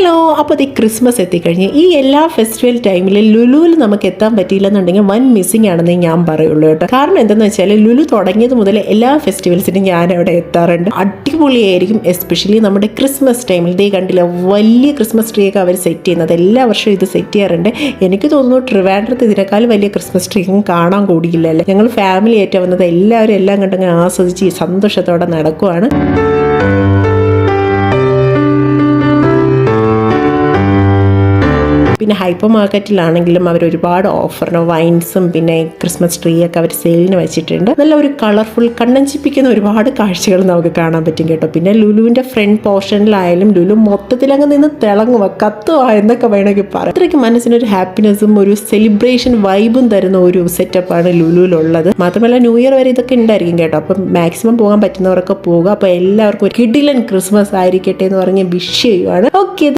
Hello, അപ്പോൾ ഈ Christmas എത്തിക്കഴിഞ്ഞ് ഈ എല്ലാ ഫെസ്റ്റിവൽ ടൈമിൽ ലുലുവിൽ നമുക്ക് എത്താൻ പറ്റിയില്ലെന്നുണ്ടെങ്കിൽ വൻ മിസ്സിംഗ് ആണെന്ന് ഞാൻ പറയുള്ളൂ കേട്ടോ. കാരണം എന്താണെന്ന് വെച്ചാൽ ലുലു തുടങ്ങിയത് മുതൽ എല്ലാ ഫെസ്റ്റിവൽസിനും ഞാൻ അവിടെ എത്താറുണ്ട്. അടിപൊളിയായിരിക്കും. എസ്പെഷ്യലി നമ്മുടെ ക്രിസ്മസ് ടൈമിൽ ഇതേ കണ്ടില്ല, വലിയ ക്രിസ്മസ് ട്രീ ഒക്കെ അവർ സെറ്റ് ചെയ്യുന്നത്. എല്ലാ വർഷവും ഇത് സെറ്റ് ചെയ്യാറുണ്ട്. എനിക്ക് തോന്നുന്നു ട്രിവാൻഡ്രത്ത് ഇതിനേക്കാൾ വലിയ ക്രിസ്മസ് ട്രീ കാണാൻ കൂടിയില്ലല്ലേ. ഞങ്ങൾ ഫാമിലി ആയിട്ട് വന്നത്, എല്ലാവരും എല്ലാം കണ്ടങ്ങ് ആസ്വദിച്ച് സന്തോഷത്തോടെ നടക്കുവാണ്. പിന്നെ ഹൈപ്പർ മാർക്കറ്റിലാണെങ്കിലും അവർ ഒരുപാട് ഓഫറിന് വൈൻസും പിന്നെ ക്രിസ്മസ് ട്രീ ഒക്കെ അവർ സെയിലിന് വെച്ചിട്ടുണ്ട്. നല്ല ഒരു കളർഫുൾ കണ്ണഞ്ചിപ്പിക്കുന്ന ഒരുപാട് കാഴ്ചകൾ നമുക്ക് കാണാൻ പറ്റും കേട്ടോ. പിന്നെ ലുലുവിൻ്റെ ഫ്രണ്ട് പോർഷനിലായാലും ലുലു മൊത്തത്തിലങ്ങ് നിന്ന് തിളങ്ങുക, കത്തുക എന്നൊക്കെ വേണമെങ്കിൽ പറയാം. അത്രയ്ക്ക് മനസ്സിനൊരു ഹാപ്പിനെസ്സും ഒരു സെലിബ്രേഷൻ വൈബും തരുന്ന ഒരു സെറ്റപ്പാണ് ലുലുവിലുള്ളത്. മാത്രമല്ല ന്യൂ ഇയർ വരെ ഇതൊക്കെ ഉണ്ടായിരിക്കും കേട്ടോ. അപ്പം മാക്സിമം പോകാൻ പറ്റുന്നവരൊക്കെ പോകുക. അപ്പോൾ എല്ലാവർക്കും ഒരു കിടിലൻ ക്രിസ്മസ് ആയിരിക്കട്ടെ എന്ന് പറഞ്ഞ് വിഷ് ചെയ്യുവാണ്. ഓക്കെ.